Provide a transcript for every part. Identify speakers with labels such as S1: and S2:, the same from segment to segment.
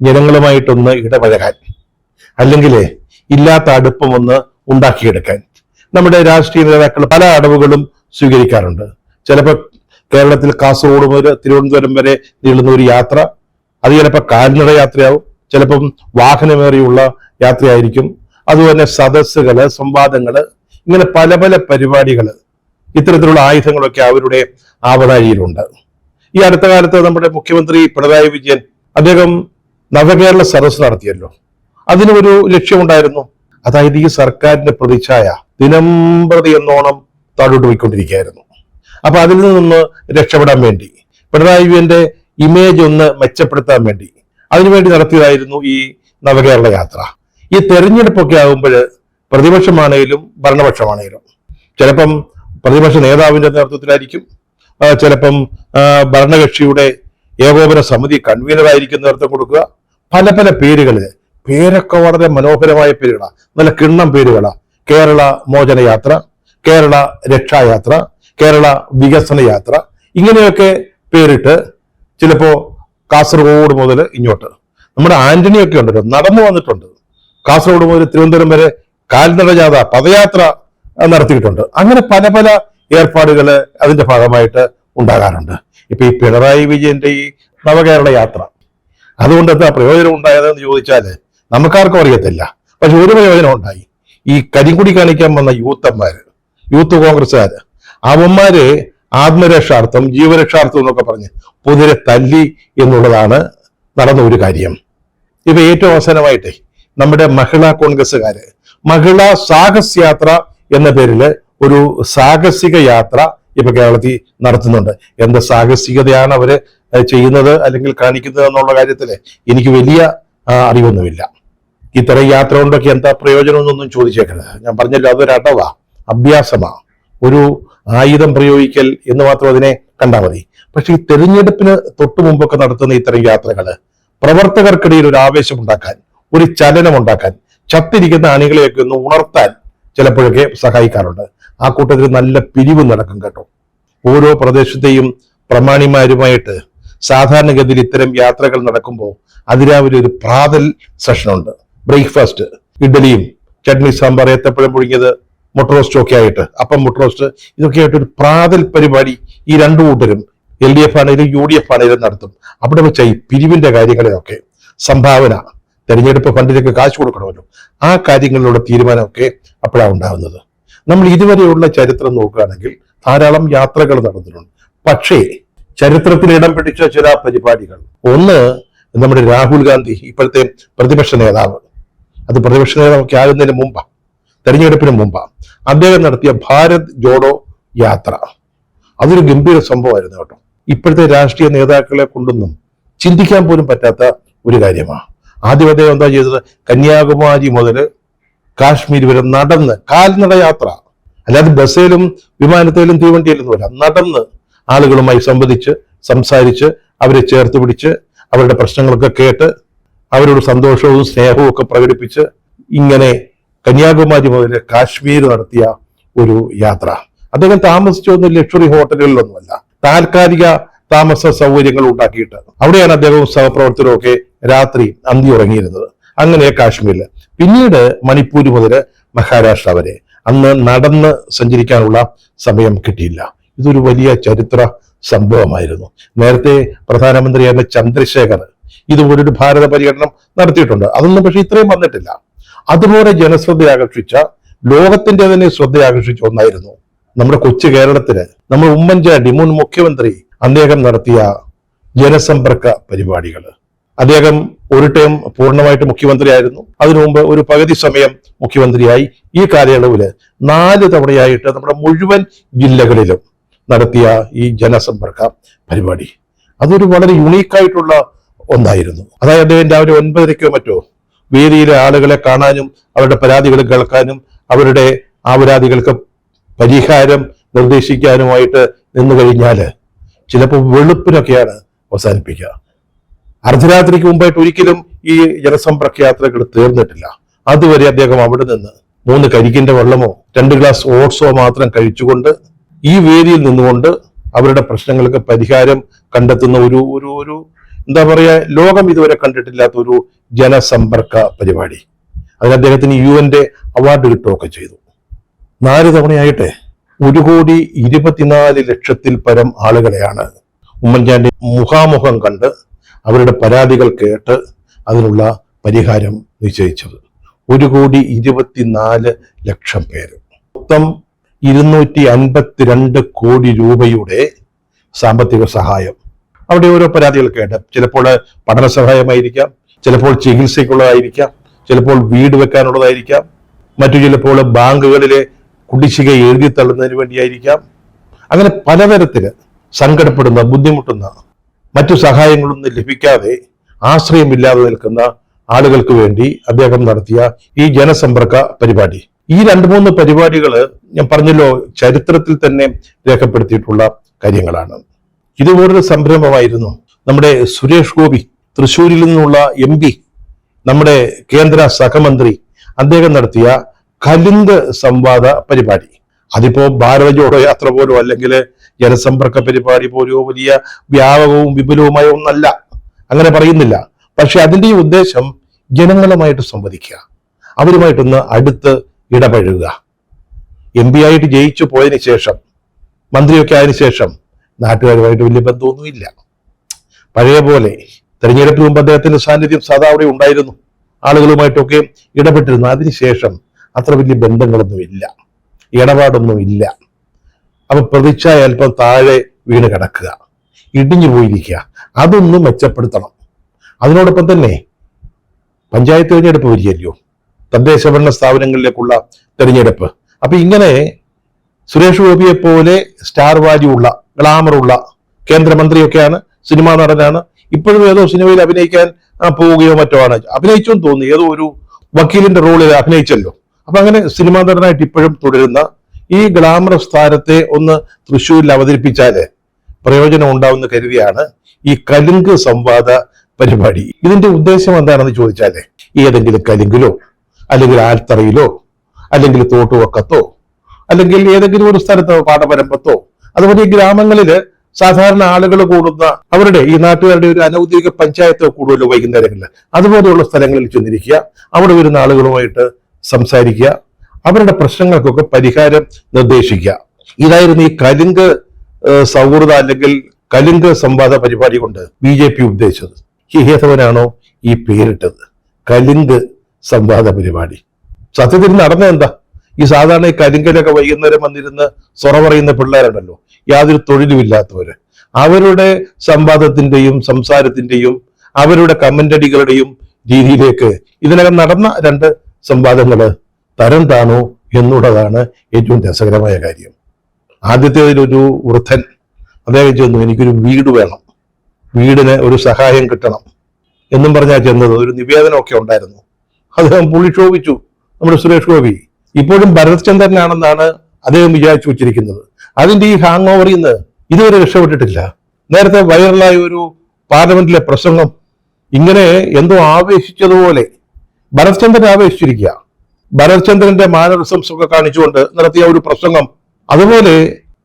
S1: ജനങ്ങളുമായിട്ടൊന്ന് ഇടപഴകാൻ, അല്ലെങ്കിൽ ഇല്ലാത്ത അടുപ്പം ഒന്ന് ഉണ്ടാക്കിയെടുക്കാൻ നമ്മുടെ രാഷ്ട്രീയ നേതാക്കൾ പല അടവുകളും സ്വീകരിക്കാറുണ്ട്. ചിലപ്പോൾ കേരളത്തിൽ കാസർഗോഡ് മുതൽ തിരുവനന്തപുരം വരെ നീളുന്ന ഒരു യാത്ര, അത് ചിലപ്പോൾ കാൽനട യാത്രയാവും, ചിലപ്പം വാഹനമേറിയുള്ള യാത്രയായിരിക്കും. അതുപോലെ സദസ്സുകള്, സംവാദങ്ങള്, ഇങ്ങനെ പല പല പരിപാടികൾ, ഇത്തരത്തിലുള്ള ആയുധങ്ങളൊക്കെ അവരുടെ ആവനാഴിയിലുണ്ട്. ഈ അടുത്ത കാലത്ത് നമ്മുടെ മുഖ്യമന്ത്രി പിണറായി വിജയൻ അദ്ദേഹം നവകേരള സദസ് നടത്തിയല്ലോ. അതിനൊരു ലക്ഷ്യമുണ്ടായിരുന്നു. അതായത് ഈ സർക്കാരിന്റെ പ്രതിച്ഛായ ദിനംപ്രതി എന്നോണം താഴോട്ട് പോയിക്കൊണ്ടിരിക്കുകയായിരുന്നു. അപ്പൊ അതിൽ നിന്ന് രക്ഷപ്പെടാൻ വേണ്ടി, പിണറായി വിജയന്റെ ഇമേജ് ഒന്ന് മെച്ചപ്പെടുത്താൻ വേണ്ടി അതിനുവേണ്ടി നടത്തിയതായിരുന്നു ഈ നവകേരള യാത്ര. ഈ തെരഞ്ഞെടുപ്പൊക്കെ ആകുമ്പോൾ പ്രതിപക്ഷമാണെങ്കിലും ഭരണപക്ഷമാണെങ്കിലും ചിലപ്പം പ്രതിപക്ഷ നേതാവിന്റെ നേതൃത്വത്തിലായിരിക്കും, ചിലപ്പം ഭരണകക്ഷിയുടെ ഏകോപന സമിതി കൺവീനറായിരിക്കും നേതൃത്വം കൊടുക്കുക. പല പല പേരൊക്കെ വളരെ മനോഹരമായ പേരുകളാണ്, നല്ല കിണ്ണം പേരുകളാണ്. കേരള മോചന യാത്ര, കേരള രക്ഷായാത്ര, കേരള വികസന യാത്ര, ഇങ്ങനെയൊക്കെ പേരിട്ട് ചിലപ്പോ കാസർഗോഡ് മുതൽ ഇങ്ങോട്ട് നമ്മുടെ ആന്റണിയൊക്കെ ഉണ്ടല്ലോ, നടന്നു വന്നിട്ടുണ്ട്. കാസർഗോഡ് മുതൽ തിരുവനന്തപുരം വരെ കാൽനട ജാഥ, പദയാത്ര നടത്തിയിട്ടുണ്ട്. അങ്ങനെ പല പല ഏർപ്പാടുകൾ അതിന്റെ ഭാഗമായിട്ട് ഉണ്ടാകാറുണ്ട്. ഇപ്പൊ ഈ പിണറായി വിജയന്റെ ഈ നവകേരള യാത്ര അതുകൊണ്ട് എന്താ പ്രയോജനം ഉണ്ടായതെന്ന് ചോദിച്ചാല് നമുക്കാർക്കും അറിയത്തില്ല. പക്ഷെ ഒരു പ്രയോജനം ഉണ്ടായി. ഈ കരിങ്കുടി കാണിക്കാൻ വന്ന യൂത്ത് കോൺഗ്രസ്സുകാര്, അവന്മാര് ആത്മരക്ഷാർത്ഥം, ജീവരക്ഷാർത്ഥം എന്നൊക്കെ പറഞ്ഞ് പൊതുവെ തല്ലി എന്നുള്ളതാണ് നടന്ന ഒരു കാര്യം. ഇപ്പൊ ഏറ്റവും അവസാനമായിട്ടേ നമ്മുടെ മഹിളാ കോൺഗ്രസ്സുകാര് മഹിളാ സാഹസ് യാത്ര എന്ന പേരില് ഒരു സാഹസിക യാത്ര ഇപ്പൊ കേരളത്തിൽ നടത്തുന്നുണ്ട്. എന്ത് സാഹസികതയാണ് അവര് ചെയ്യുന്നത് അല്ലെങ്കിൽ കാണിക്കുന്നത് എന്നുള്ള കാര്യത്തില് എനിക്ക് വലിയ അറിവൊന്നുമില്ല. ഇത്തരം യാത്ര കൊണ്ടൊക്കെ എന്താ പ്രയോജനം എന്നൊന്നും ചോദിച്ചേക്കരുത്. ഞാൻ പറഞ്ഞല്ലോ, അതൊരു അടവാ, അഭ്യാസമാ, ഒരു ആയുധം പ്രയോഗിക്കൽ എന്ന് മാത്രം അതിനെ കണ്ടാൽ മതി. പക്ഷെ ഈ തെരഞ്ഞെടുപ്പിന് തൊട്ടു മുമ്പൊക്കെ നടത്തുന്ന ഇത്തരം യാത്രകള് പ്രവർത്തകർക്കിടയിൽ ഒരു ആവേശം ഉണ്ടാക്കാൻ, ഒരു ചലനം ഉണ്ടാക്കാൻ, ചത്തിരിക്കുന്ന അണികളെയൊക്കെ ഒന്ന് ഉണർത്താൻ ചിലപ്പോഴൊക്കെ സഹായിക്കാറുണ്ട്. ആ കൂട്ടത്തിൽ നല്ല പിരിവ് നടക്കും കേട്ടോ. ഓരോ പ്രദേശത്തെയും പ്രമാണിമാരുമായിട്ട് സാധാരണഗതിയിൽ ഇത്തരം യാത്രകൾ നടക്കുമ്പോൾ അതിരാവിലെ ഒരു പ്രാതൽ സെഷനുണ്ട്. ബ്രേക്ക്ഫാസ്റ്റ്, ഇഡ്ഡലിയും ചട്നി, സാമ്പാർ, ഏത്തപ്പഴം പുഴുങ്ങിയത്, മുട്ട റോസ്റ്റ് ഒക്കെ ആയിട്ട്, അപ്പം മുട്ട റോസ്റ്റ്, ഇതൊക്കെ ആയിട്ട് ഒരു പ്രാതൽ പരിപാടി ഈ രണ്ടു കൂട്ടരും LDF ആണെങ്കിലും UDF ആണെങ്കിലും നടത്തും. അവിടെ വെച്ച ഈ പിരിവിന്റെ കാര്യങ്ങളിലൊക്കെ സംഭാവന, തെരഞ്ഞെടുപ്പ് ഫണ്ടിലേക്ക് കാശ് കൊടുക്കണമല്ലോ, ആ കാര്യങ്ങളിലുള്ള തീരുമാനമൊക്കെ അപ്പോഴാണ് ഉണ്ടാകുന്നത്. നമ്മൾ ഇതുവരെയുള്ള ചരിത്രം നോക്കുകയാണെങ്കിൽ ധാരാളം യാത്രകൾ നടന്നിട്ടുണ്ട്. പക്ഷേ ചരിത്രത്തിൽ ഇടം പിടിച്ച ചില പരിപാടികൾ, ഒന്ന് നമ്മുടെ രാഹുൽ ഗാന്ധി, ഇപ്പോഴത്തെ പ്രതിപക്ഷ നേതാവ്, അത് പ്രതിപക്ഷ നേതാവൊക്കെ ആകുന്നതിന് മുമ്പാണ്, തെരഞ്ഞെടുപ്പിന് മുമ്പാണ്, അദ്ദേഹം നടത്തിയ ഭാരത് ജോഡോ യാത്ര. അതൊരു ഗംഭീര സംഭവമായിരുന്നു കേട്ടോ. ഇപ്പോഴത്തെ രാഷ്ട്രീയ നേതാക്കളെ കൊണ്ടൊന്നും ചിന്തിക്കാൻ പോലും പറ്റാത്ത ഒരു കാര്യമാണ്. ആദ്യം അദ്ദേഹം എന്താ ചെയ്തത്? കന്യാകുമാരി മുതൽ കാശ്മീർ വരെ നടന്ന്, കാൽനട യാത്ര, അല്ലാതെ ബസ്സിലും വിമാനത്തിലും തീവണ്ടിയിലൊന്നും അല്ല, നടന്ന് ആളുകളുമായി സംവദിച്ച്, സംസാരിച്ച്, അവരെ ചേർത്ത് പിടിച്ച്, അവരുടെ പ്രശ്നങ്ങളൊക്കെ കേട്ട്, അവരോട് സന്തോഷവും സ്നേഹവും ഒക്കെ പ്രകടിപ്പിച്ച്, ഇങ്ങനെ കന്യാകുമാരി മുതൽ കാശ്മീർ നടത്തിയ ഒരു യാത്ര. അദ്ദേഹം താമസിച്ചൊന്നും ലക്ഷറി ഹോട്ടലുകളിലൊന്നുമല്ല, താൽക്കാലിക താമസ സൗകര്യങ്ങൾ ഉണ്ടാക്കിയിട്ട് അവിടെയാണ് അദ്ദേഹവും സഹപ്രവർത്തകരും ഒക്കെ രാത്രി അന്തി ഉറങ്ങിയിരുന്നത്. അങ്ങനെ കാശ്മീരിൽ, പിന്നീട് മണിപ്പൂർ മുതൽ മഹാരാഷ്ട്ര വരെ അന്ന് നടന്ന് സഞ്ചരിക്കാനുള്ള സമയം കിട്ടിയില്ല. ഇതൊരു വലിയ ചരിത്ര സംഭവമായിരുന്നു. നേരത്തെ പ്രധാനമന്ത്രിയായിരുന്ന ചന്ദ്രശേഖർ ഇതുപോലൊരു ഭാരത പര്യടനം നടത്തിയിട്ടുണ്ട്. അതൊന്നും പക്ഷെ ഇത്രയും വന്നിട്ടില്ല. അതുപോലെ ജനശ്രദ്ധ ആകർഷിച്ച, ലോകത്തിന്റെ തന്നെ ശ്രദ്ധ ആകർഷിച്ച ഒന്നായിരുന്നു നമ്മുടെ കൊച്ചു കേരളത്തില് നമ്മൾ ഉമ്മൻചാണ്ടി മുൻ മുഖ്യമന്ത്രി അദ്ദേഹം നടത്തിയ ജനസമ്പർക്ക പരിപാടികൾ. അദ്ദേഹം ഒരു ടൈം പൂർണ്ണമായിട്ട് മുഖ്യമന്ത്രിയായിരുന്നു, അതിനു മുമ്പ് ഒരു പകുതി സമയം മുഖ്യമന്ത്രിയായി. ഈ കാലയളവില് 4 തവണയായിട്ട് നമ്മുടെ മുഴുവൻ ജില്ലകളിലും നടത്തിയ ഈ ജനസമ്പർക്ക പരിപാടി അതൊരു വളരെ യുണീക്കായിട്ടുള്ള ഒന്നായിരുന്നു. അതായത് അദ്ദേഹം രാവിലെ 9:30 മറ്റോ വേദിയിലെ ആളുകളെ കാണാനും അവരുടെ പരാതികൾ കേൾക്കാനും അവരുടെ ആ പരാതികൾക്ക് പരിഹാരം നിർദ്ദേശിക്കാനുമായിട്ട് നിന്നു കഴിഞ്ഞാല് ചിലപ്പോൾ വെളുപ്പിനൊക്കെയാണ് അവസാനിപ്പിക്കുക. അർദ്ധരാത്രിക്ക് മുമ്പായിട്ട് ഒരിക്കലും ഈ ജനസമ്പർക്ക യാത്രകൾ തീർന്നിട്ടില്ല. അതുവരെ അദ്ദേഹം അവിടെ നിന്ന് 3 കരിക്കിന്റെ വെള്ളമോ 2 ഗ്ലാസ് ഓട്സോ മാത്രം കഴിച്ചുകൊണ്ട് ഈ വേദിയിൽ നിന്നുകൊണ്ട് അവരുടെ പ്രശ്നങ്ങൾക്ക് പരിഹാരം കണ്ടെത്തുന്ന ഒരു എന്താ പറയാ, ലോകം ഇതുവരെ കണ്ടിട്ടില്ലാത്ത ഒരു ജനസമ്പർക്ക പരിപാടി. അതിന് അദ്ദേഹത്തിന് UN അവാർഡ് കിട്ടുകയൊക്കെ ചെയ്തു. 4 തവണയായിട്ട് 1,24,00,000 പരം ആളുകളെയാണ് ഉമ്മൻചാണ്ടി മുഖാമുഖം കണ്ട് അവരുടെ പരാതികൾ കേട്ട് അതിനുള്ള പരിഹാരം നിശ്ചയിച്ചത്. 1,24,00,000 പേര്, മൊത്തം 252 കോടി രൂപയുടെ സാമ്പത്തിക സഹായം. അവിടെ ഓരോ പരാതികൾ കേട്ട്, ചിലപ്പോൾ പഠന സഹായമായിരിക്കാം, ചിലപ്പോൾ ചികിത്സയ്ക്കുള്ളതായിരിക്കാം, ചിലപ്പോൾ വീട് വെക്കാനുള്ളതായിരിക്കാം, മറ്റു ചിലപ്പോൾ ബാങ്കുകളിലെ കുടിശ്ശിക എഴുതി തള്ളുന്നതിന് വേണ്ടിയായിരിക്കാം. അങ്ങനെ പലതരത്തില് സങ്കടപ്പെടുന്ന, ബുദ്ധിമുട്ടുന്ന, മറ്റു സഹായങ്ങളൊന്നും ലഭിക്കാതെ ആശ്രയമില്ലാതെ നിൽക്കുന്ന ആളുകൾക്ക് വേണ്ടി അദ്ദേഹം നടത്തിയ ഈ ജനസമ്പർക്ക പരിപാടി, ഈ 2-3 പരിപാടികൾ ഞാൻ പറഞ്ഞല്ലോ ചരിത്രത്തിൽ തന്നെ രേഖപ്പെടുത്തിയിട്ടുള്ള കാര്യങ്ങളാണ്. ഇതുപോലൊരു സംരംഭമായിരുന്നു നമ്മുടെ സുരേഷ് ഗോപി, തൃശ്ശൂരിൽ നിന്നുള്ള MP, നമ്മുടെ കേന്ദ്ര സഹമന്ത്രി, അദ്ദേഹം നടത്തിയ കലിംഗ് സംവാദ പരിപാടി. അതിപ്പോ ഭാരത ജോഡോ യാത്ര പോലോ അല്ലെങ്കിൽ ജനസമ്പർക്ക പരിപാടി പോലോ വലിയ വ്യാപകവും വിപുലവുമായ ഒന്നല്ല, അങ്ങനെ പറയുന്നില്ല. പക്ഷെ അതിന്റെ ഉദ്ദേശം ജനങ്ങളുമായിട്ട് സംവദിക്കുക, അവരുമായിട്ടൊന്ന് അടുത്ത് ഇടപഴകുക. MP ആയിട്ട് ജയിച്ചു പോയതിനു ശേഷം, മന്ത്രിയൊക്കെ ആയതിനു ശേഷം നാട്ടുകാരുമായിട്ട് വലിയ ബന്ധമൊന്നുമില്ല. പഴയ പോലെ തെരഞ്ഞെടുപ്പിന് മുമ്പ് അദ്ദേഹത്തിന്റെ സാന്നിധ്യം സാധാ അവിടെ ഉണ്ടായിരുന്നു, ആളുകളുമായിട്ടൊക്കെ ഇടപെട്ടിരുന്നു. അതിനുശേഷം അത്ര വലിയ ബന്ധങ്ങളൊന്നുമില്ല, ഇടപാടൊന്നുമില്ല. അപ്പൊ പ്രതീക്ഷ അല്പം താഴെ വീണ് കിടക്കുക, ഇടിഞ്ഞു പോയിരിക്കുക. അതൊന്നും മെച്ചപ്പെടുത്തണം. അതിനോടൊപ്പം തന്നെ പഞ്ചായത്ത് തെരഞ്ഞെടുപ്പ് വരികയല്ലോ, തദ്ദേശ ഭരണ സ്ഥാപനങ്ങളിലേക്കുള്ള തെരഞ്ഞെടുപ്പ്. അപ്പൊ ഇങ്ങനെ സുരേഷ് ഗോപിയെ പോലെ സ്റ്റാർ വാല്യൂ ഉള്ള, ഗ്ലാമറുള്ള കേന്ദ്രമന്ത്രിയൊക്കെയാണ്, സിനിമാ നടനാണ്, ഇപ്പോഴും ഏതോ സിനിമയിൽ അഭിനയിക്കാൻ പോവുകയോ മറ്റോ ആണ്, അഭിനയിച്ചോന്ന് തോന്നുന്നു, ഏതോ ഒരു വക്കീലിന്റെ റോളിൽ അഭിനയിച്ചല്ലോ. അപ്പൊ അങ്ങനെ സിനിമാ നടനായിട്ട് ഇപ്പോഴും തുടരുന്ന ഈ ഗ്ലാമറസ് താരത്തെ ഒന്ന് തൃശ്ശൂരിൽ അവതരിപ്പിച്ചാല് പ്രയോജനം ഉണ്ടാവുന്ന കരുതിയാണ് ഈ കലിംഗ് സംവാദ പരിപാടി. ഇതിന്റെ ഉദ്ദേശം എന്താണെന്ന് ചോദിച്ചാല്, ഏതെങ്കിലും കലിംഗിലോ അല്ലെങ്കിൽ ആൽത്തറയിലോ അല്ലെങ്കിൽ തോട്ടുവക്കത്തോ അല്ലെങ്കിൽ ഏതെങ്കിലും ഒരു സ്ഥലത്തോ പാടപരമ്പത്തോ, അതുപോലെ ഈ ഗ്രാമങ്ങളില് സാധാരണ ആളുകൾ കൂടുന്ന, അവരുടെ ഈ നാട്ടുകാരുടെ ഒരു അനൗദ്യോഗിക പഞ്ചായത്തോ കൂടുമല്ലോ വൈകുന്നേരങ്ങളിൽ, അതുപോലെയുള്ള സ്ഥലങ്ങളിൽ ചെന്നിരിക്കുക, അവിടെ വരുന്ന ആളുകളുമായിട്ട് സംസാരിക്കുക, അവരുടെ പ്രശ്നങ്ങൾക്കൊക്കെ പരിഹാരം നിർദ്ദേശിക്കുക. ഇതായിരുന്നു ഈ കലിംഗ് സൗഹൃദ അല്ലെങ്കിൽ കലിംഗ് സംവാദ പരിപാടി കൊണ്ട് BJP ഉദ്ദേശിച്ചത്. ഈ ഹേതവനാണോ ഈ പേരിട്ടത് കലിംഗ് സംവാദ പരിപാടി? സത്യത്തിൽ നടന്ന എന്താ? ഈ സാധാരണ ഈ കലിംഗിലൊക്കെ വൈകുന്നേരം വന്നിരുന്ന് സൊറ പറയുന്ന പിള്ളേരുണ്ടല്ലോ, യാതൊരു തൊഴിലുമില്ലാത്തവര്, അവരുടെ സംവാദത്തിന്റെയും സംസാരത്തിന്റെയും അവരുടെ കമന്റടികളുടെയും രീതിയിലേക്ക് ഇതിനകം നടന്ന 2 സംവാദങ്ങള് തരം താണോ എന്നുള്ളതാണ് ഏറ്റവും രസകരമായ കാര്യം. ആദ്യത്തേതിലൊരു വൃദ്ധൻ, അദ്ദേഹം ചെന്നു, എനിക്കൊരു വീട് വേണം, വീടിന് ഒരു സഹായം കിട്ടണം എന്നും പറഞ്ഞാൽ ചെന്നത്. ഒരു നിവേദനമൊക്കെ ഉണ്ടായിരുന്നു, അദ്ദേഹം പുള്ളിക്ഷോഭിച്ചു നമ്മുടെ സുരേഷ് ഗോപി. ഇപ്പോഴും ഭരത് ചന്ദ്രനാണെന്നാണ് അദ്ദേഹം വിചാരിച്ചു വെച്ചിരിക്കുന്നത്. അതിന്റെ ഈ ഹാങ് ഓവറിൽ നിന്ന് ഇതുവരെ രക്ഷപ്പെട്ടിട്ടില്ല. നേരത്തെ വൈറലായ ഒരു പാർലമെന്റിലെ പ്രസംഗം, ഇങ്ങനെ എന്തോ ആവേശിച്ചതുപോലെ ഭരത് ചന്ദ്രൻ ആവേശിച്ചിരിക്കുക. ഭരത് ചന്ദ്രന്റെ മാനറിസംസ് ഒക്കെ കാണിച്ചുകൊണ്ട് നടത്തിയ ഒരു പ്രസംഗം, അതുപോലെ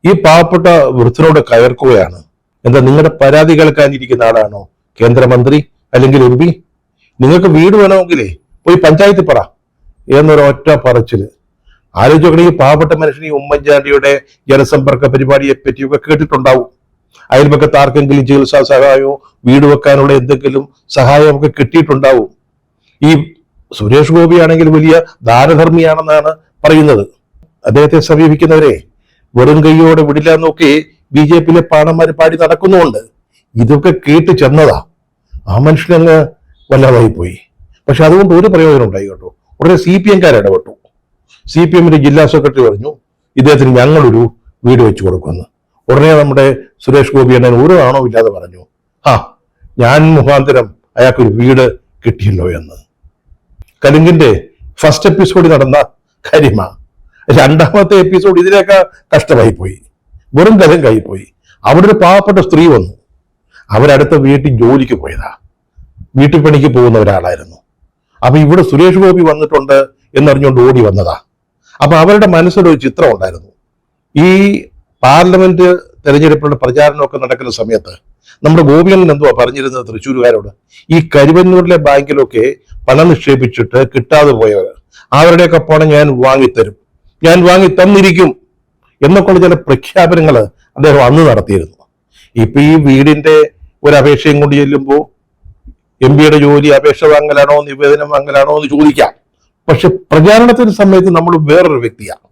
S1: ഈ പാവപ്പെട്ട വൃദ്ധനോട് കയർക്കുകയാണ്. എന്താ, നിങ്ങളുടെ പരാതി കേൾക്കാനിരിക്കുന്ന ആളാണോ കേന്ദ്രമന്ത്രി അല്ലെങ്കിൽ MP? നിങ്ങൾക്ക് വീട് വേണമെങ്കിലേ പോയി പഞ്ചായത്തിൽ പറ എന്നൊരൊറ്റ പറച്ചില്. ആലോചിക്കണേ, ഈ പാവപ്പെട്ട മനുഷ്യൻ ഈ ഉമ്മൻചാണ്ടിയുടെ ജനസമ്പർക്ക പരിപാടിയെ പറ്റിയൊക്കെ കേട്ടിട്ടുണ്ടാവും. അയൽപക്കത്ത് ആർക്കെങ്കിലും ചികിത്സാ സഹായമോ വീട് വെക്കാനുള്ള എന്തെങ്കിലും സഹായമൊക്കെ കിട്ടിയിട്ടുണ്ടാവും. ഈ സുരേഷ് ഗോപി ആണെങ്കിൽ വലിയ ദാനധർമ്മിയാണെന്നാണ് പറയുന്നത്. അദ്ദേഹത്തെ സമീപിക്കുന്നവരെ വെറും കൈയോടെ വിടില്ല എന്നൊക്കെ BJP-യിലെ പാണന്മാര് പാടി നടക്കുന്നുമുണ്ട്. ഇതൊക്കെ കേട്ട് ചെന്നതാ, ആ മനുഷ്യനങ്ങ് വല്ലാതായി പോയി. പക്ഷെ അതുകൊണ്ട് ഒരു പ്രയോജനം ഉണ്ടായി കേട്ടോ. ഉടനെ CPM-കാർ ഇടപെട്ടു. CPM-ന്റെ ജില്ലാ സെക്രട്ടറി പറഞ്ഞു, ഇദ്ദേഹത്തിന് ഞങ്ങളൊരു വീട് വെച്ചു കൊടുക്കുമെന്ന്. ഉടനെ നമ്മുടെ സുരേഷ് ഗോപി എന്നെ ഒരു ആണോ ഇല്ലാതെ പറഞ്ഞു, ഞാൻ മുഖാന്തരം അയാൾക്കൊരു വീട് കിട്ടിയല്ലോ എന്ന്. കലിംഗിന്റെ ഫസ്റ്റ് എപ്പിസോഡിൽ നടന്ന കാര്യമാ. 2ാമത്തെ എപ്പിസോഡ് ഇതിനേക്കാൾ കഷ്ടമായി പോയി, വെറും കലിംഗായി പോയി. അവിടെ ഒരു പാവപ്പെട്ട സ്ത്രീ വന്നു, അവരടുത്ത വീട്ടിൽ ജോലിക്ക് പോയതാ, വീട്ടിൽ പണിക്ക് പോകുന്ന ഒരാളായിരുന്നു. അപ്പൊ ഇവിടെ സുരേഷ് ഗോപി വന്നിട്ടുണ്ട് എന്നറിഞ്ഞുകൊണ്ട് ഓടി വന്നതാ. അപ്പൊ അവരുടെ മനസ്സിലൊരു ചിത്രം ഉണ്ടായിരുന്നു, ഈ പാർലമെന്റ് തെരഞ്ഞെടുപ്പിനുള്ള പ്രചാരണമൊക്കെ നടക്കുന്ന സമയത്ത് നമ്മുടെ ഗോപിയണ്ണൻ എന്തുവാ പറഞ്ഞിരുന്നത് തൃശ്ശൂരുകാരോട്? ഈ കരുവന്നൂരിലെ ബാങ്കിലൊക്കെ പണം നിക്ഷേപിച്ചിട്ട് കിട്ടാതെ പോയവർ, അവരുടെയൊക്കെ പണം ഞാൻ വാങ്ങിത്തരും, ഞാൻ വാങ്ങി തന്നിരിക്കും എന്നൊക്കെയുള്ള ചില പ്രഖ്യാപനങ്ങൾ അദ്ദേഹം അന്ന് നടത്തിയിരുന്നു. ഇപ്പൊ ഈ വീടിന്റെ ഒരു അപേക്ഷയും കൊണ്ട് ചെല്ലുമ്പോൾ MP-യുടെ ജോലി അപേക്ഷ വാങ്ങലാണോ നിവേദനം വാങ്ങലാണോ എന്ന് ചോദിക്കാം. പക്ഷെ പ്രചാരണത്തിന് സമയത്ത് നമ്മൾ വേറൊരു വ്യക്തിയാണ്.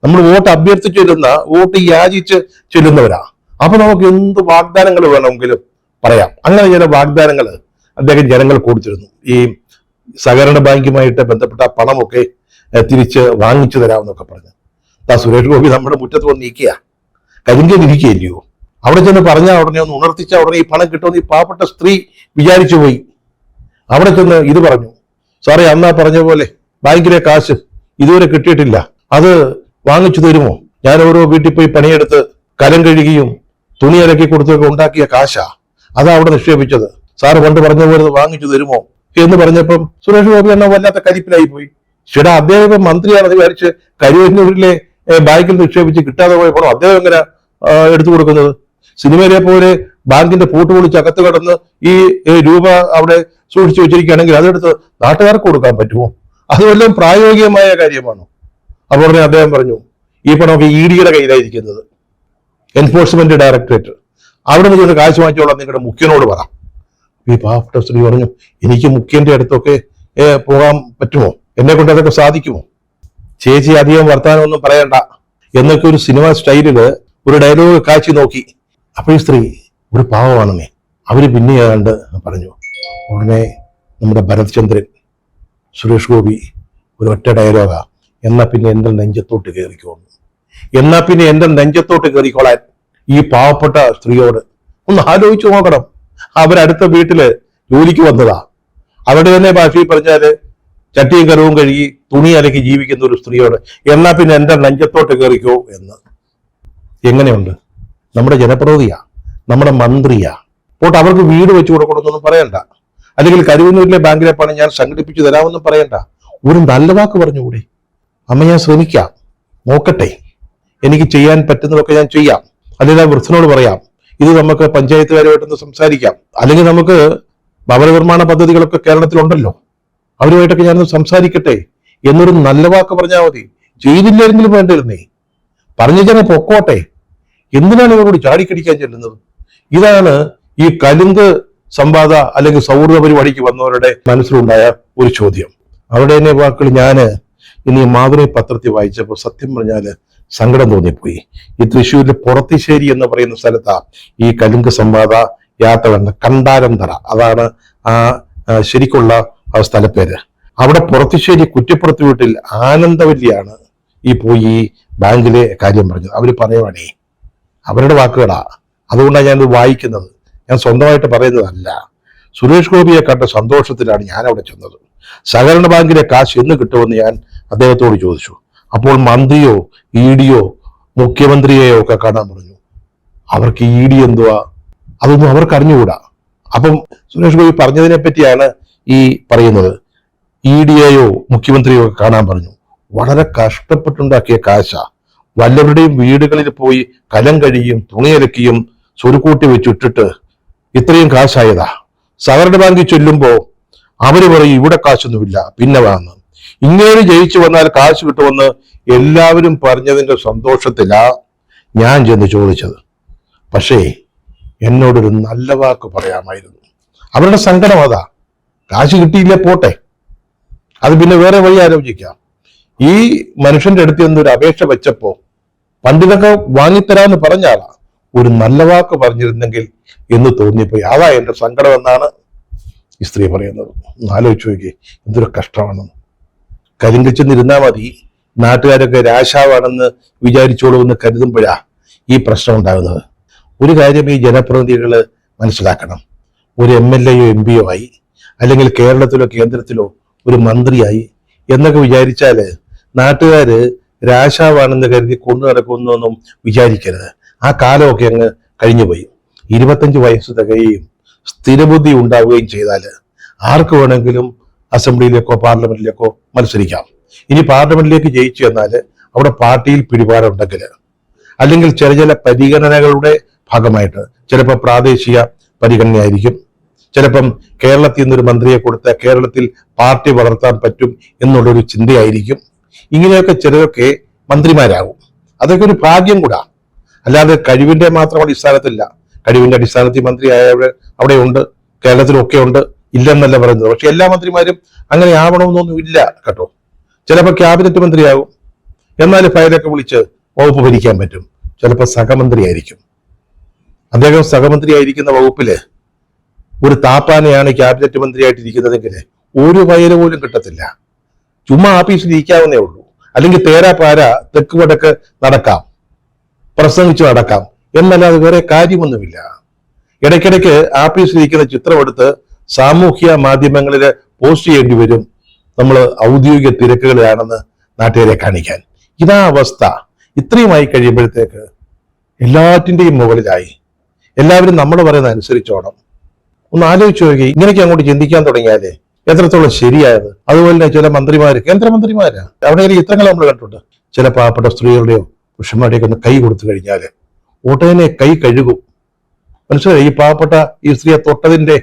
S1: നമ്മൾ വോട്ട് അഭ്യർത്ഥിച്ച് ചെല്ലുന്ന, വോട്ട് യാചിച്ച് ചെല്ലുന്നവരാ. അപ്പൊ നമുക്ക് എന്ത് വാഗ്ദാനങ്ങൾ വേണമെങ്കിലും പറയാം. അങ്ങനെ ചില വാഗ്ദാനങ്ങൾ അദ്ദേഹം ജനങ്ങൾ കൊടുത്തിരുന്നു. ഈ സഹകരണ ബാങ്കുമായിട്ട് ബന്ധപ്പെട്ട പണമൊക്കെ തിരിച്ച് വാങ്ങിച്ചു തരാമെന്നൊക്കെ പറഞ്ഞു. സുരേഷ് ഗോപി നമ്മുടെ മുറ്റത്ത് വന്ന് നിൽക്കുക, കരിങ്കലിരിക്കുകയല്ലയോ? അവിടെ ചെന്ന് പറഞ്ഞാൽ ഉടനെ, ഒന്ന് ഉണർത്തിച്ച ഉടനെ ഈ പണം കിട്ടുമെന്ന് ഈ പാവപ്പെട്ട സ്ത്രീ വിചാരിച്ചു പോയി. അവിടെ ചെന്ന് ഇത് പറഞ്ഞു, സാറേ അന്നാ പറഞ്ഞ പോലെ ബാങ്കിലെ കാശ് ഇതുവരെ കിട്ടിയിട്ടില്ല, അത് വാങ്ങിച്ചു തരുമോ? ഞാൻ ഓരോ വീട്ടിൽ പോയി പണിയെടുത്ത് കലം കഴുകിയും തുണി അലക്കി കൊടുത്തൊക്കെ ഉണ്ടാക്കിയ കാശാ, അതാ അവിടെ നിക്ഷേപിച്ചത്, സാറ് പണ്ട് പറഞ്ഞ പോലെ വാങ്ങിച്ചു തരുമോ എന്ന് പറഞ്ഞപ്പം സുരേഷ് ഗോപി എണ്ണ വല്ലാത്ത കരിപ്പിലായി പോയി. ചേട്ടാ, അദ്ദേഹം ഇപ്പം മന്ത്രിയാണെന്ന് വിചാരിച്ച് കരുവന്നൂരിലെ ബാങ്കിൽ നിക്ഷേപിച്ച് കിട്ടാതെ പോയ പണം അദ്ദേഹം എങ്ങനെ എടുത്തു കൊടുക്കുന്നത്? സിനിമയിലെ പോലെ ബാങ്കിന്റെ പൂട്ട് പൊളിച്ച് അകത്ത് കടന്ന് ഈ രൂപ അവിടെ സൂക്ഷിച്ചു വെച്ചിരിക്കുകയാണെങ്കിൽ അതെടുത്ത് നാട്ടുകാർക്ക് കൊടുക്കാൻ പറ്റുമോ? അതുവെല്ലാം പ്രായോഗികമായ കാര്യമാണോ? അപ്പോൾ ഉടനെ അദ്ദേഹം പറഞ്ഞു, ഈ പണമൊക്കെ ED-യുടെ കയ്യിലായിരിക്കുന്നത്, എൻഫോഴ്സ്മെന്റ് ഡയറക്ടറേറ്റ്, അവിടെ നിന്ന് കാശ് വാങ്ങിച്ചോളാം നിങ്ങളുടെ മുഖ്യനോട് പറ. ഈ പാവപ്പെട്ട സ്ത്രീ പറഞ്ഞു, എനിക്ക് മുഖ്യന്റെ അടുത്തൊക്കെ പോകാൻ പറ്റുമോ? എന്നെ കൊണ്ട് അതൊക്കെ സാധിക്കുമോ? ചേച്ചി അധികം വർത്താനമൊന്നും പറയണ്ട എന്നൊക്കെ ഒരു സിനിമ സ്റ്റൈലില് ഒരു ഡയലോഗ് കാച്ചി നോക്കി. അപ്പോൾ ഈ സ്ത്രീ ഒരു പാവമാണെന്നേ അവര് പിന്നെ ഏതാണ്ട് പറഞ്ഞു. ഉടനെ നമ്മുടെ ഭരത്ചന്ദ്രൻ, സുരേഷ് ഗോപി ഒരു ഒറ്റ ഡയലോഗാ, എന്നാ പിന്നെ എന്റെ നെഞ്ചത്തോട്ട് കയറിക്കോന്നു. എന്നാ പിന്നെ എന്റെ നെഞ്ചത്തോട്ട് കയറിക്കോളാൻ ഈ പാവപ്പെട്ട സ്ത്രീയോട് ഒന്ന് ആലോചിച്ചു നോക്കണം. അവരടുത്ത വീട്ടില് ജോലിക്ക് വന്നതാ. അവരുടെ തന്നെ ഭാഷയിൽ പറഞ്ഞാല് ചട്ടിയും കരവും കഴുകി തുണി അലക്കി ജീവിക്കുന്ന ഒരു സ്ത്രീയോട് എന്നാ പിന്നെ എന്റെ നെഞ്ചത്തോട്ട് കയറിക്കോ എന്ന്. എങ്ങനെയുണ്ട്? നമ്മുടെ ജനപ്രതിനിധിയാ, നമ്മുടെ മന്ത്രിയാ. പോട്ട് അവർക്ക് വീട് വെച്ചു കൊടുക്കണമെന്നൊന്നും പറയണ്ട, അല്ലെങ്കിൽ കരുവന്നൂരിലെ ബാങ്കിലെ പണം ഞാൻ സംഘടിപ്പിച്ചു തരാമെന്നും പറയണ്ട. ഒരു നല്ല വാക്ക് പറഞ്ഞുകൂടെ? അമ്മ ഞാൻ ശ്രമിക്കാം, നോക്കട്ടെ, എനിക്ക് ചെയ്യാൻ പറ്റുന്നതൊക്കെ ഞാൻ ചെയ്യാം. അല്ലെങ്കിൽ ആ വൃദ്ധനോട് പറയാം, ഇത് നമുക്ക് പഞ്ചായത്തുകാരുമായിട്ടൊന്ന് സംസാരിക്കാം, അല്ലെങ്കിൽ നമുക്ക് ഭവന നിർമ്മാണ പദ്ധതികളൊക്കെ കേരളത്തിലുണ്ടല്ലോ, അവരുമായിട്ടൊക്കെ ഞാനൊന്ന് സംസാരിക്കട്ടെ എന്നൊരു നല്ല വാക്ക് പറഞ്ഞാൽ മതി. ചെയ്തില്ലെങ്കിലും വേണ്ടിയിരുന്നേ, പറഞ്ഞു തന്നെ പൊക്കോട്ടെ. എന്തിനാണ് ഇവരോട് ചാടിക്കടിക്കാൻ ചെല്ലുന്നത്? ഇതാണ് ഈ കലുങ്ക് സംവാദ അല്ലെങ്കിൽ സൗഹൃദ പരിപാടിക്ക് വന്നവരുടെ മനസ്സിലുണ്ടായ ഒരു ചോദ്യം. അവിടെ തന്നെ വാക്കുകൾ ഞാൻ ഇനി മാതൃ പത്രത്തിൽ വായിച്ചപ്പോൾ സത്യം പറഞ്ഞാല് സങ്കടം തോന്നിപ്പോയി. ഈ തൃശ്ശൂരിലെ പുറത്തിശ്ശേരി എന്ന് പറയുന്ന സ്ഥലത്താ ഈ കലുങ്ക് സംവാദ യാത്ര വന്ന കണ്ടാരന്തറ, അതാണ് ആ ശരിക്കുള്ള ആ സ്ഥലപ്പേര്. അവിടെ പുറത്തിശ്ശേരി കുറ്റിപ്പുറത്ത് വീട്ടിൽ ആനന്ദവല്ലിയാണ് ഈ പോയി ബാങ്കിലെ കാര്യം പറഞ്ഞത്. അവര് പറയുവാണേ, അവരുടെ വാക്കുകളാ, അതുകൊണ്ടാണ് ഞാനത് വായിക്കുന്നത്, ഞാൻ സ്വന്തമായിട്ട് പറയുന്നതല്ല. സുരേഷ് ഗോപിയെ കണ്ട സന്തോഷത്തിലാണ് ഞാൻ അവിടെ ചെന്നത്. സഹകരണ ബാങ്കിലെ കാശ് എന്ന് കിട്ടുമെന്ന് ഞാൻ അദ്ദേഹത്തോട് ചോദിച്ചു. അപ്പോൾ മന്ത്രിയോ ED-യോ മുഖ്യമന്ത്രിയെയോ ഒക്കെ കാണാൻ പറഞ്ഞു. അവർക്ക് ED എന്തുവാ അതൊന്നും അവർക്ക് അറിഞ്ഞുകൂടാ. അപ്പം സുരേഷ് ഗോപി പറഞ്ഞതിനെ പറ്റിയാണ് ഈ പറയുന്നത്. ED-യെയോ മുഖ്യമന്ത്രിയോ ഒക്കെ കാണാൻ പറഞ്ഞു. വളരെ കഷ്ടപ്പെട്ടുണ്ടാക്കിയ കാശാ. വല്ലവരുടെയും വീടുകളിൽ പോയി കലം കഴിയും തുണിയലക്കിയും സ്വരുക്കൂട്ടി വെച്ചിട്ടിട്ട് ഇത്രയും കാശായതാ. സഹകരണ ബാങ്കിൽ ചൊല്ലുമ്പോ അവര് പറയും ഇവിടെ കാശൊന്നുമില്ല, പിന്നെ വാങ്ങും. ഇങ്ങനെ ജയിച്ചു വന്നാൽ കാശ് കിട്ടുമെന്ന് എല്ലാവരും പറഞ്ഞതിന്റെ സന്തോഷത്തിലാ ഞാൻ ചെന്ന് ചോദിച്ചത്. പക്ഷേ എന്നോടൊരു നല്ല വാക്ക് പറയാമായിരുന്നു. അവരുടെ സങ്കടം അതാ. കാശ് കിട്ടിയില്ലേ പോട്ടെ, അത് പിന്നെ വേറെ വഴി ആലോചിക്കാം. ഈ മനുഷ്യന്റെ അടുത്ത് നിന്ന് ഒരു അപേക്ഷ വെച്ചപ്പോ പണ്ടിതൊക്കെ വാങ്ങിത്തരാന്ന് പറഞ്ഞ ആളാ, ഒരു നല്ല വാക്ക് പറഞ്ഞിരുന്നെങ്കിൽ എന്ന് തോന്നിപ്പോയി. അതാ എന്റെ സങ്കടം എന്നാണ് ഈ സ്ത്രീ പറയുന്നത്. ആലോചിച്ചു നോക്കി, എന്തൊരു കഷ്ടമാണെന്ന്. കരിങ്കച്ചെന്നിരുന്നാ മതി, നാട്ടുകാരൊക്കെ രാശാവാണെന്ന് വിചാരിച്ചോളൂ എന്ന് കരുതുമ്പോഴാ ഈ പ്രശ്നം ഉണ്ടാകുന്നത്. ഒരു കാര്യം ഈ ജനപ്രതിനിധികൾ മനസ്സിലാക്കണം. ഒരു MLA-യോ MP-യോ ആയി, അല്ലെങ്കിൽ കേരളത്തിലോ കേന്ദ്രത്തിലോ ഒരു മന്ത്രിയായി എന്നൊക്കെ വിചാരിച്ചാല് നാട്ടുകാര് രാശാവാണെന്ന് കരുതി കൊണ്ടു നടക്കുന്നൊന്നും വിചാരിക്കരുത്. ആ കാലമൊക്കെ അങ്ങ് കഴിഞ്ഞുപോയി. 25 വയസ്സ് തികയുകയും സ്ഥിരബുദ്ധി ഉണ്ടാവുകയും ചെയ്താൽ ആർക്ക് വേണമെങ്കിലും അസംബ്ലിയിലേക്കോ പാർലമെന്റിലേക്കോ മത്സരിക്കാം. ഇനി പാർലമെന്റിലേക്ക് ജയിച്ചു എന്നാൽ അവിടെ പാർട്ടിയിൽ പിടിപാടുണ്ടെങ്കിൽ, അല്ലെങ്കിൽ ചില പരിഗണനകളുടെ ഭാഗമായിട്ട് ചിലപ്പോൾ പ്രാദേശിക പരിഗണനയായിരിക്കും, ചിലപ്പം കേരളത്തിൽ നിന്നൊരു മന്ത്രിയെ കൊടുത്ത കേരളത്തിൽ പാർട്ടി വളർത്താൻ പറ്റും എന്നുള്ളൊരു ചിന്തയായിരിക്കും. ഇങ്ങനെയൊക്കെ ചിലരൊക്കെ മന്ത്രിമാരാകും. അതൊക്കെ ഒരു ഭാഗ്യം കൂടാ, അല്ലാതെ കഴിവിന്റെ മാത്രം അടിസ്ഥാനത്തില്ല. കഴിവിന്റെ അടിസ്ഥാനത്തിൽ മന്ത്രിയായവർ അവിടെ ഉണ്ട്, കേരളത്തിലൊക്കെ ഉണ്ട്, ഇല്ലെന്നല്ല പറയുന്നത്. പക്ഷെ എല്ലാ മന്ത്രിമാരും അങ്ങനെ ആവണമെന്നൊന്നും ഇല്ല കേട്ടോ. ചിലപ്പോൾ ക്യാബിനറ്റ് മന്ത്രിയാകും, എന്നാൽ ഫയലൊക്കെ വിളിച്ച് വകുപ്പ് ഭരിക്കാൻ പറ്റും. ചിലപ്പോൾ സഹമന്ത്രിയായിരിക്കും. അദ്ദേഹം സഹമന്ത്രിയായിരിക്കുന്ന വകുപ്പില് ഒരു താപ്പാനെയാണ് ക്യാബിനറ്റ് മന്ത്രിയായിട്ടിരിക്കുന്നതെങ്കിൽ ഒരു ഫയല് പോലും കിട്ടത്തില്ല. ചുമ്മാ ആഫീസിൽ ഇരിക്കാവുന്നേ ഉള്ളൂ. അല്ലെങ്കിൽ തേരാപാര തെക്ക് വടക്ക് നടക്കാം, പ്രസംഗിച്ചു നടക്കാം, എന്നല്ലാതെ വേറെ കാര്യമൊന്നുമില്ല. ഇടയ്ക്കിടയ്ക്ക് ആഫീസിലിരിക്കുന്ന ചിത്രമെടുത്ത് സാമൂഹ്യ മാധ്യമങ്ങളിൽ പോസ്റ്റ് ചെയ്യേണ്ടി വരും, നമ്മൾ ഔദ്യോഗിക തിരക്കുകളിലാണെന്ന് നാട്ടുകാരെ കാണിക്കാൻ. ഇതാ അവസ്ഥ. ഇത്രയുമായി കഴിയുമ്പോഴത്തേക്ക് എല്ലാറ്റിൻ്റെയും മുകളിലായി. എല്ലാവരും നമ്മൾ പറയുന്ന അനുസരിച്ചോണം. ഒന്ന് ആലോചിച്ച് നോക്കി, ഇങ്ങനെയൊക്കെ അങ്ങോട്ട് ചിന്തിക്കാൻ തുടങ്ങിയാലേ എത്രത്തോളം ശരിയായത്. അതുപോലെ തന്നെ ചില മന്ത്രിമാര്, കേന്ദ്രമന്ത്രിമാരാ, അവിടെ ചിത്രങ്ങൾ നമ്മൾ കണ്ടിട്ടുണ്ട്. ചില പാവപ്പെട്ട സ്ത്രീകളുടെയോ പുരുഷന്മാരുടെയൊക്കെ ഒന്ന് കൈ കൊടുത്തു കഴിഞ്ഞാൽ ഉടനെ കൈ കഴുകും. മനസ്സിലായി? ഈ പാവപ്പെട്ട ഈ സ്ത്രീയെ തൊട്ടതിന്റെ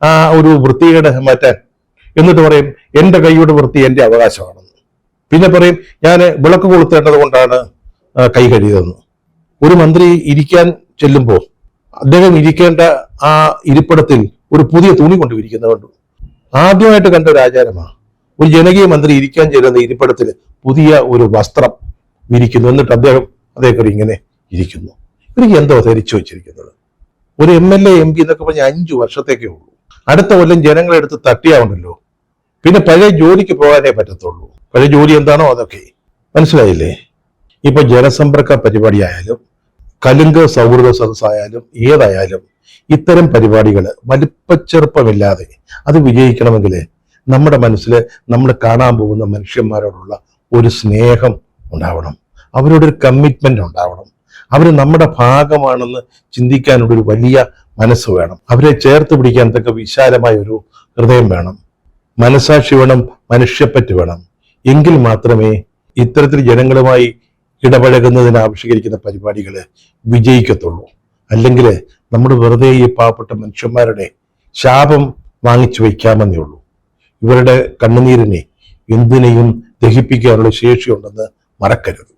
S1: ആ ഒരു വൃത്തികേട് മാറ്റാൻ. എന്നിട്ട് പറയും എന്റെ കൈയുടെ വൃത്തി എന്റെ അവകാശമാണെന്ന്. പിന്നെ പറയും ഞാൻ വിളക്ക് കൊളുത്തേണ്ടത് കൊണ്ടാണ് കൈ കഴുകിയതെന്ന്. ഒരു മന്ത്രി ഇരിക്കാൻ ചെല്ലുമ്പോൾ അദ്ദേഹം ഇരിക്കേണ്ട ആ ഇരിപ്പിടത്തിൽ ഒരു പുതിയ തുണി കൊണ്ട് വിരിക്കുന്നത് കണ്ടു. ആദ്യമായിട്ട് കണ്ട ഒരു ആചാരമാണ്. ഒരു ജനകീയ മന്ത്രി ഇരിക്കാൻ ചേരുന്ന ഇരിപ്പിടത്തിൽ പുതിയ ഒരു വസ്ത്രം വിരിക്കുന്നു. എന്നിട്ട് അദ്ദേഹം അതേക്കറി ഇങ്ങനെ ഇരിക്കുന്നു. എനിക്ക് എന്തോ ധരിച്ചു വെച്ചിരിക്കുന്നത്. ഒരു MLA MP എന്നൊക്കെ പറഞ്ഞാൽ 5 വർഷത്തേക്കേ ഉള്ളൂ. അടുത്ത കൊല്ലം ജനങ്ങളെടുത്ത് തട്ടിയാവുണ്ടല്ലോ, പിന്നെ പഴയ ജോലിക്ക് പോകാനേ പറ്റത്തുള്ളൂ. പഴയ ജോലി എന്താണോ അതൊക്കെ. മനസ്സിലായില്ലേ? ഇപ്പൊ ജനസമ്പർക്ക പരിപാടിയായാലും കലുങ്ക് സൗഹൃദ സദസ്സായാലും ഏതായാലും ഇത്തരം പരിപാടികൾ വലിപ്പച്ചെറുപ്പമില്ലാതെ അത് വിജയിക്കണമെങ്കിൽ നമ്മുടെ മനസ്സിൽ നമ്മൾ കാണാൻ പോകുന്ന മനുഷ്യന്മാരോടുള്ള ഒരു സ്നേഹം ഉണ്ടാവണം, അവരോടൊരു കമ്മിറ്റ്മെന്റ് ഉണ്ടാവണം, അവർ നമ്മുടെ ഭാഗമാണെന്ന് ചിന്തിക്കാനുള്ളൊരു വലിയ മനസ്സ് വേണം, അവരെ ചേർത്ത് പിടിക്കാൻ തക്ക വിശാലമായ ഒരു ഹൃദയം വേണം, മനസാക്ഷി വേണം, മനുഷ്യപ്പറ്റ് വേണം. എങ്കിൽ മാത്രമേ ഇത്തരത്തിൽ ജനങ്ങളുമായി ഇടപഴകുന്നതിന് ആവിഷ്കരിക്കുന്ന പരിപാടികൾ വിജയിക്കത്തുള്ളൂ. അല്ലെങ്കിൽ നമ്മൾ വെറുതെ ഈ പാവപ്പെട്ട മനുഷ്യന്മാരുടെ ശാപം വാങ്ങിച്ചു വയ്ക്കാമെന്നേ ഉള്ളൂ. ഇവരുടെ കണ്ണുനീരിനെ എന്തിനേയും ദഹിപ്പിക്കാനുള്ള ശേഷിയുണ്ടെന്ന് മറക്കരുത്.